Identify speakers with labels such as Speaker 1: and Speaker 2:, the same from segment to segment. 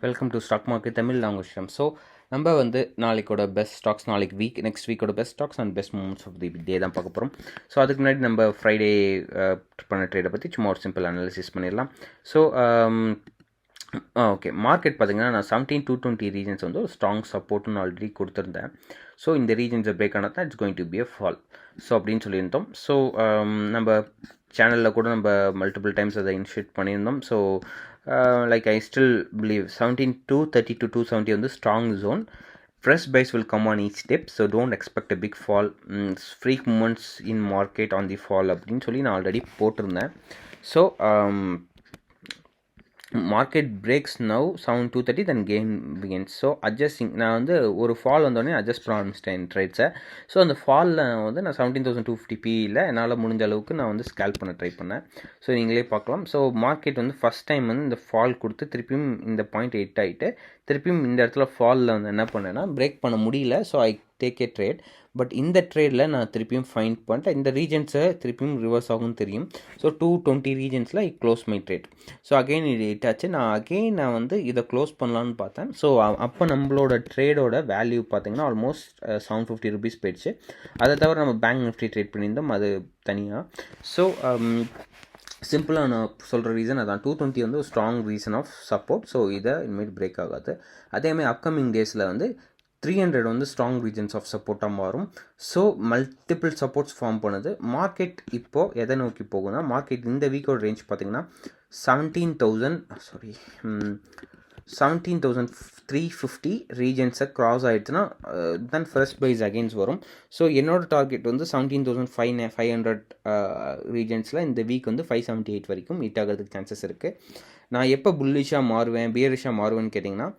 Speaker 1: Welcome to stock market Tamil language. So நம்ம நாளைக்கோட best stocks, நாளைக்கு நெக்ஸ்ட் வீக்கோட best stocks and best moments of the day தான் பார்க்க போகிறோம். ஸோ அதுக்கு முன்னாடி நம்ம ஃப்ரைடே பண்ண ட்ரேடை பற்றி சும்மா ஒரு சிம்பிள் அனாலிசிஸ் பண்ணிடலாம். ஸோ ஓகே, மார்க்கெட் பார்த்தீங்கன்னா நான் 17,220 ரீஜன்ஸ் ஒரு ஸ்ட்ராங் சப்போர்ட்னு ஆல்ரெடி கொடுத்துருந்தேன். ஸோ இந்த ரீஜன்ஸை பிரேக் ஆனால் தான் it's going to be a fall so அப்படின்னு சொல்லியிருந்தோம். ஸோ நம்ம சேனலில் கூட நம்ம மல்டிபிள் டைம்ஸ் அதை இனிஷியேட் பண்ணியிருந்தோம். So like I still believe 17,230 to 270 strong zone. Fresh buys will come on each step, so don't expect a big fall. Freak movements in market on the fall அப்படின்னு சொல்லி நான் already போட்டிருந்தேன். So market breaks now 7,230 then gain begins. So adjusting நான் ஒரு fall வந்தோடனே adjust பண்ண ஆரம்பிச்சிட்டேன் ட்ரேட்ஸை. So அந்த ஃபாலில் நான் 17,250 பியில் என்னால் முடிஞ்ச அளவுக்கு நான் ஸ்கேல் பண்ண ட்ரை பண்ணேன். ஸோ நீங்களே பார்க்கலாம். ஸோ மார்க்கெட் ஃபஸ்ட் டைம் இந்த ஃபால் கொடுத்து திருப்பியும் இந்த பாயிண்ட் ஹிட் ஆகிட்டு திருப்பியும் இந்த இடத்துல ஃபாலில் என்ன பண்ணேன்னா பிரேக் பண்ண முடியல. So I take a trade. But இந்த ட்ரேடில் நான் திருப்பியும் ஃபைண்ட் பண்ணிட்டேன். இந்த ரீஜன்ஸை திருப்பியும் ரிவர்ஸ் ஆகும்னு தெரியும். ஸோ 220 ரீஜன்ஸில் I close my trade. So again இது ஹிட் ஆச்சு. நான் இதை க்ளோஸ் பண்ணலான்னு பார்த்தேன். ஸோ அப்போ நம்மளோட ட்ரேடோட வேல்யூ பார்த்தீங்கன்னா ஆல்மோஸ்ட் 750 ருபீஸ் போயிடுச்சு. அதை தவிர நம்ம பேங்க் நிஃப்டி ட்ரேட் பண்ணியிருந்தோம், அது தனியாக. ஸோ சிம்பிளாக நான் சொல்கிற ரீசன் அதான், 220 ஒரு strong reason of support. So இதை இனிமேல் பிரேக் ஆகாது. அதேமாதிரி அப்கமிங் டேஸில் 300 ஸ்ட்ராங் ரீஜன்ஸ் ஆஃப் சப்போர்ட்டாக மாறும். ஸோ மல்டிபிள் சப்போர்ட்ஸ் ஃபார்ம் பண்ணுது. மார்க்கெட் இப்போது எதை நோக்கி போகுதுன்னா, மார்க்கெட் இந்த வீக்கோட ரேஞ்ச் பார்த்தீங்கன்னா 17,350 ரீஜன்ஸை க்ராஸ் ஆகிடுச்சுன்னா தென் ஃபர்ஸ்ட் பைஸ் அகெயின்ஸ் வரும். ஸோ என்னோட டார்கெட் 17,500 ரீஜன்ஸில் இந்த வீக் 578 வரைக்கும் ஹிட் ஆகிறதுக்கு சான்சஸ் இருக்குது. நான் எப்போ புல்லிஷாக மாறுவேன் பியரிஷாக மாறுவேன்னு கேட்டிங்கன்னா,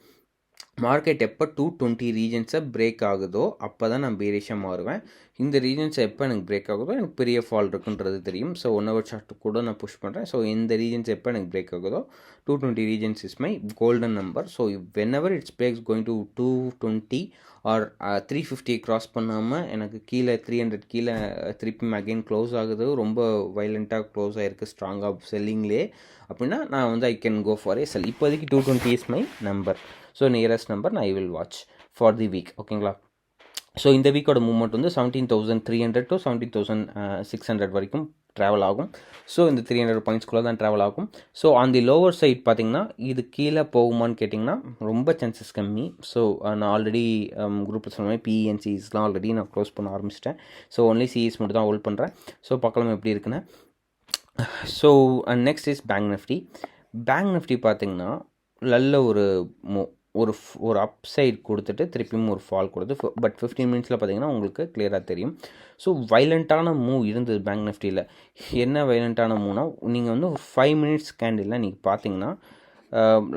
Speaker 1: மார்க்கெட் எப்போ 220 ரீஜன்ஸை பிரேக் ஆகுதோ அப்போ தான் நான் பேரிஷாக மாறுவேன். இந்த ரீஜன்ஸை எப்போ எனக்கு பிரேக் ஆகுதோ எனக்கு பெரிய ஃபால் இருக்குன்றது தெரியும். ஸோ 1 hour சார்ட் கூட நான் புஷ் பண்ணுறேன். ஸோ இந்த ரீஜன்ஸ் எப்போ எனக்கு பிரேக் ஆகுதோ 220 regions is my golden number. So whenever it's breaks going to 220 or 350 cross பண்ணாமல் எனக்கு கீழே 300 கீழே திருப்பி அகெயின் க்ளோஸ் ஆகுது, ரொம்ப வைலண்ட்டாக க்ளோஸ் ஆகிருக்கு ஸ்ட்ராங்காக செல்லிங்லே அப்படின்னா நான் I can go for a sell. இப்போதைக்கு 220 is my number. So nearest number நான் I will watch for the week. ஓகேங்களா? ஸோ இந்த வீக்கோட மூவ்மெண்ட் 17,300 to 17,600 வரைக்கும் ட்ராவல் ஆகும். ஸோ இந்த 300 பாயிண்ட்ஸ்குள்ளே தான் ட்ராவல் ஆகும். So on the lower side பார்த்திங்கன்னா இது கீழே போகுமான்னு கேட்டிங்கன்னா ரொம்ப சான்சஸ் கம்மி. ஸோ நான் ஆல்ரெடி குரூப்பில் சொன்ன மாதிரி பிஎன்சிஸ்லாம் ஆல்ரெடி நான் க்ளோஸ் பண்ண ஆரம்பிச்சிட்டேன். ஸோ ஒன்லி சிஇஸ் மட்டும் தான் ஹோல்ட் பண்ணுறேன். ஸோ பார்க்கலாம் எப்படி இருக்குன்னு. So next is bank Nifty. Bank Nifty பார்த்திங்கன்னா நல்ல ஒரு அப் சைட் கொடுத்துட்டு திருப்பியும் ஒரு ஃபால் கொடுத்து, பட் 15 மினிட்ஸில் பார்த்தீங்கன்னா உங்களுக்கு கிளியராக தெரியும். ஸோ வைலண்ட்டான மூவ் இருந்தது பேங்க் நிஃப்டியில். என்ன வைலண்ட்டான மூவ்னா, நீங்கள் ஒரு 5 மினிட்ஸ் கேண்டில் நீங்கள் பார்த்தீங்கன்னா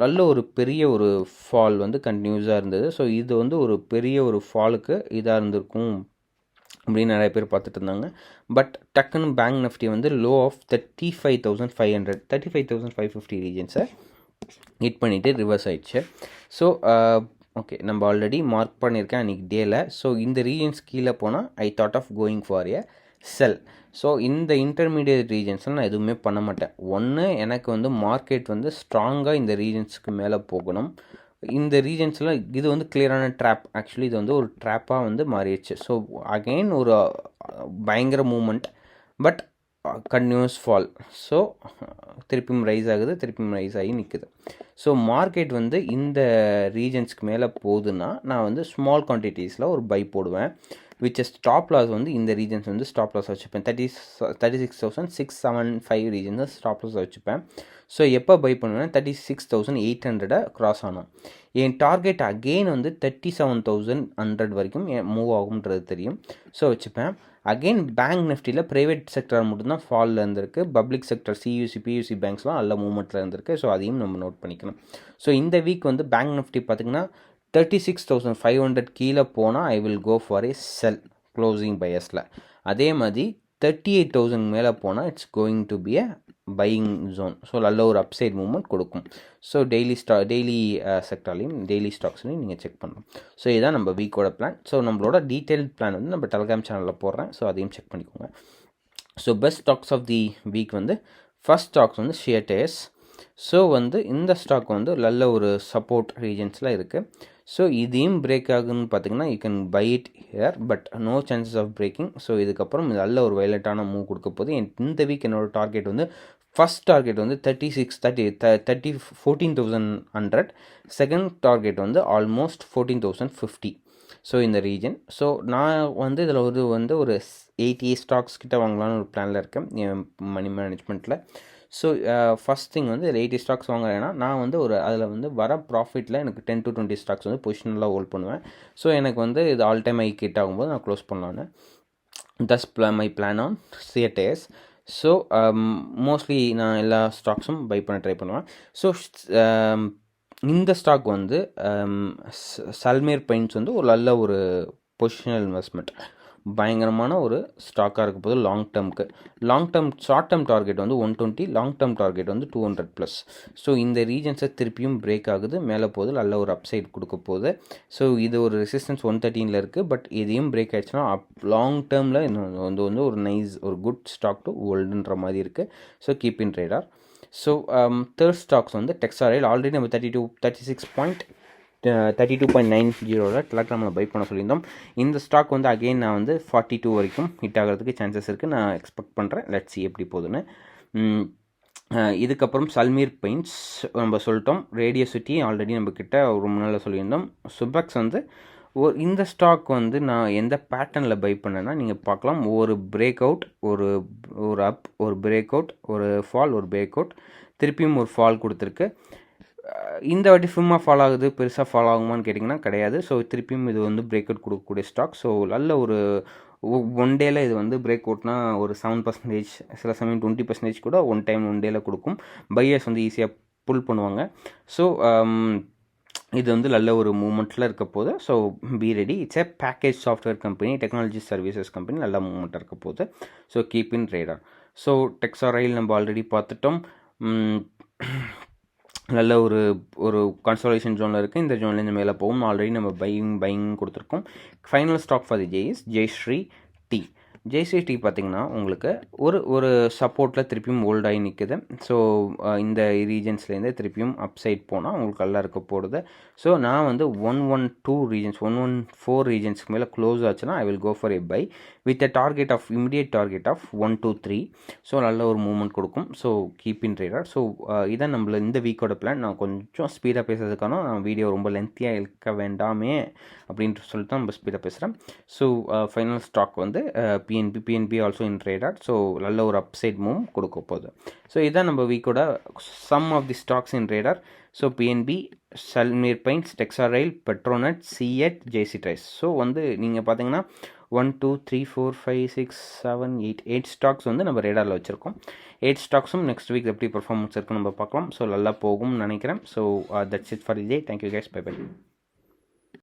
Speaker 1: நல்ல ஒரு பெரிய ஒரு ஃபால் கண்டினியூஸாக இருந்தது. ஸோ இது ஒரு பெரிய ஒரு ஃபாலுக்கு இதாக இருந்திருக்கும் அப்படின்னு நிறைய பேர் பார்த்துட்டு இருந்தாங்க. பட் டக்குன்னு பேங்க் நிஃப்டி லோ ஆஃப் 35,500 35,550 ரீஜன்ஸை ஹிட் பண்ணிவிட்டு ரிவர்ஸ் ஆகிடுச்சு. ஸோ ஓகே, நம்ம ஆல்ரெடி மார்க் பண்ணியிருக்கேன் அன்றைக்கி டேயில். ஸோ இந்த ரீஜன்ஸ் கீழே போனால் I thought of going for a sell. So இந்த இன்டர்மீடியட் ரீஜன்ஸில் நான் எதுவுமே பண்ண மாட்டேன். ஒன்று எனக்கு மார்க்கெட் ஸ்ட்ராங்காக இந்த ரீஜன்ஸுக்கு மேலே போகணும். இந்த ரீஜன்ஸில் இது கிளியரான ட்ராப். ஆக்சுவலி இது ஒரு ட்ராப்பாக மாறிடுச்சு. ஸோ அகெயின் ஒரு பயங்கர moment, but continues fall. So திருப்பியும் ரைஸ் ஆகுது, திருப்பியும் ரைஸ் ஆகி நிற்குது. ஸோ மார்க்கெட் இந்த ரீஜன்ஸ்க்கு மேலே போகுதுன்னா நான் ஸ்மால் குவான்டிட்டிஸில் ஒரு பை போடுவேன். விச் ஸ்டாப் லாஸ் இந்த ரீஜன்ஸ் ஸ்டாப் லாஸ் வச்சுப்பேன். 36,675 ரீஜன்ஸ் ஸ்டாப் லாஸ் வச்சுப்பேன். ஸோ எப்போ பை பண்ணுவேன், 36,800 க்ராஸ் ஆனோம். என் டார்கெட் அகெயின் 37,100 வரைக்கும் மூவ் ஆகும்ன்றது தெரியும். ஸோ வச்சுப்பேன். அகெயின் பேங்க் நிஃப்டியில் ப்ரைவேட் செக்டர் மட்டும்தான் ஃபாலில் இருந்திருக்கு. பப்ளிக் செக்டர் சியூசி பியூசி பேங்க்ஸ்லாம் நல்ல மூவ்மெண்ட்டில் இருந்திருக்கு. ஸோ அதையும் நம்ம நோட் பண்ணிக்கணும். ஸோ இந்த வீக் பேங்க் நிஃப்டி பார்த்திங்கன்னா 36,500 கீழே போனால் I will go for a sell closing பையஸில். அதே மாதிரி 38,000 மேலே போனால் it's going to be a buying zone. So நல்ல ஒரு அப்சைட் மூவ்மெண்ட் கொடுக்கும். ஸோ டெய்லி செக்டர்லையும் டெய்லி ஸ்டாக்ஸ்லையும் நீங்கள் செக் பண்ணணும். ஸோ இதுதான் நம்ம வீக்கோட பிளான். ஸோ நம்மளோட டீட்டெயில் பிளான் நம்ம டெலிகிராம் சேனலில் போடுறேன். ஸோ அதையும் செக் பண்ணிக்கோங்க. So best stocks of the week first stocks CEAT Tyres. So வந்து இந்த ஸ்டாக் வந்து நல்ல ஒரு சப்போர்ட் ரீஜன்ஸில் இருக்குது. ஸோ இதையும் பிரேக் ஆகுதுன்னு பார்த்தீங்கன்னா you can buy it here, but no chances of breaking. So இதுக்கப்புறம் நல்ல ஒரு வயலட்டான மூவ் கொடுக்க போது. இந்த வீக் என்னோட டார்கெட் வந்து ஃபஸ்ட் டார்கெட் வந்து 14,100. செகண்ட் டார்கெட் வந்து ஆல்மோஸ்ட் 14,050. ஸோ இந்த ரீஜன். ஸோ நான் வந்து இதில் ஒரு 80 ஸ்டாக்ஸ் கிட்ட வாங்கலான்னு ஒரு பிளானில் இருக்கேன் என் மணி மேனேஜ்மெண்ட்டில். ஸோ ஃபஸ்ட் திங் வந்து 80 ஸ்டாக்ஸ் வாங்குறேன்னா நான் வந்து அதில் வந்து வர ப்ராஃபிட்டில் எனக்கு 10 to 20 ஸ்டாக்ஸ் வந்து பொசிஷனலாக ஹோல்ட் பண்ணுவேன். ஸோ எனக்கு வந்து இது ஆல் டைம் ஐ கிட் ஆகும்போது நான் க்ளோஸ் பண்ணலான்னு. Thus my plan on CEAT Limited. So mostly நான் எல்லா ஸ்டாக்ஸும் பை பண்ண ட்ரை பண்ணுவேன். ஸோ இந்த ஸ்டாக் வந்து சல்மேர் பெயிண்ட்ஸ் வந்து ஒரு நல்ல ஒரு பொசிஷனல் இன்வெஸ்ட்மெண்ட், பயங்கரமான ஒரு ஸ்டாக்காக இருக்க போது long term short term target வந்து 120, லாங் டேர்ம் டார்கெட் வந்து 200+. ஸோ இந்த ரீஜன்ஸை திருப்பியும் பிரேக் ஆகுது, மேலே போகுது, நல்ல ஒரு அப்சைட் கொடுக்க போகுது. ஸோ இது ஒரு ரெசிஸ்டன்ஸ் 113 இருக்குது, பட் இதையும் பிரேக் ஆகிடுச்சுன்னா லாங் டேர்மில் வந்து ஒரு நைஸ் ஒரு குட் ஸ்டாக் டு ஹோல்டுன்ற மாதிரி இருக்குது. So keep in radar. So third stocks வந்து டெக்ஸாரைல் ஆல்ரெடி நம்ம 32.90 டெலகிராமில் பை பண்ண சொல்லியிருந்தோம். இந்த ஸ்டாக் வந்து அகெயின் நான் வந்து 42 வரைக்கும் ஹிட் ஆகிறதுக்கு சான்சஸ் இருக்குது, நான் எக்ஸ்பெக்ட் பண்ணுறேன். லெட்ஸ் சி எப்படி போகுதுன்னு. இதுக்கப்புறம் சல்மீர் பெயிண்ட்ஸ் நம்ம சொல்லிட்டோம். ரேடியோசிட்டி ஆல்ரெடி நம்ம கிட்ட ரொம்ப நாளில் சொல்லியிருந்தோம். சுபக்ஸ் வந்து இந்த ஸ்டாக் வந்து நான் எந்த பேட்டர்னில் பை பண்ணேன்னா நீங்கள் பார்க்கலாம். ஒரு பிரேக் அவுட், ஒரு அப், ஒரு பிரேக் அவுட், ஒரு ஃபால், ஒரு பிரேக் அவுட், திருப்பியும் ஒரு ஃபால் கொடுத்துருக்கு. இந்த வாட்டி ஃபிம்மாக ஃபால் ஆகுது, பெருசாக ஃபால் ஆகுமான்னு கேட்டிங்கன்னா கிடையாது. ஸோ திருப்பியும் இது வந்து பிரேக் அவுட் கொடுக்கக்கூடிய ஸ்டாக். ஸோ நல்ல ஒரு ஒன் டேயில் இது வந்து பிரேக் அவுட்னா ஒரு 7%, சில சமயம் 20% கூட ஒன் டேயில் கொடுக்கும். பையர்ஸ் வந்து ஈஸியாக புல் பண்ணுவாங்க. ஸோ இது வந்து நல்ல ஒரு மூமெண்ட்டில் இருக்க போது. So be ready. It's a package software company, technology services company, நல்ல மூமெண்ட்டாக இருக்க போது. So keep in radar. So Texrail நம்ம ஆல்ரெடி பார்த்துட்டோம். நல்ல ஒரு கன்சாலிடேஷன் ஜோனில் இருக்குது. இந்த ஜோன்லேருந்து மேலே போகும். ஆல்ரெடி நம்ம பையிங் கொடுத்துருக்கோம். Final stock for the Jayshree Tea பார்த்திங்கன்னா உங்களுக்கு ஒரு சப்போர்ட்டில் திருப்பியும் ஹோல்ட் ஆகி நிற்குது. ஸோ இந்த ரீஜன்ஸ்லேருந்து திருப்பியும் அப்சைட் போனால் உங்களுக்கு நல்லா இருக்க போடுது. ஸோ நான் வந்து 112 ரீஜன்ஸ் 114 ரீஜன்ஸ்க்கு மேலே க்ளோஸ் ஆச்சுன்னா I will go for a buy with a target of immediate target of 123. So நல்ல ஒரு மூவ்மெண்ட் கொடுக்கும். So keep in radar. So இதான் நம்மள இந்த வீக்கோட பிளான். நான் கொஞ்சம் ஸ்பீடாக பேசுறதுக்கான வீடியோ ரொம்ப லென்த்தியாக இருக்க வேண்டாமே அப்படின்ட்டு சொல்லிட்டு தான் நம்ம ஸ்பீடாக பேசுகிறேன். ஸோ ஃபைனல் ஸ்டாக் வந்து PNB also in radar. So நல்ல ஒரு அப்சைட் மூவ் கொடுக்க போகுது. ஸோ இதான் நம்ம வீக்கோட some of the stocks in radar. So PNB, Shalimar paints, Texrail, Petronet, CEAT, JC tyres. So வந்து நீங்கள் பார்த்தீங்கன்னா 1 2 3 4 5 6 7 8 ஸ்டாக்ஸ் வந்து நம்ம ரேடாரில் வச்சுருக்கோம். 8 ஸ்டாக்ஸும் நெக்ஸ்ட் வீக் எப்படி பர்ஃபார்மன்ஸ் இருக்குன்னு நம்ம பார்க்கலாம். ஸோ நல்லா போகும்னு நினைக்கிறேன். So that's it for the day. Thank you guys. Bye by.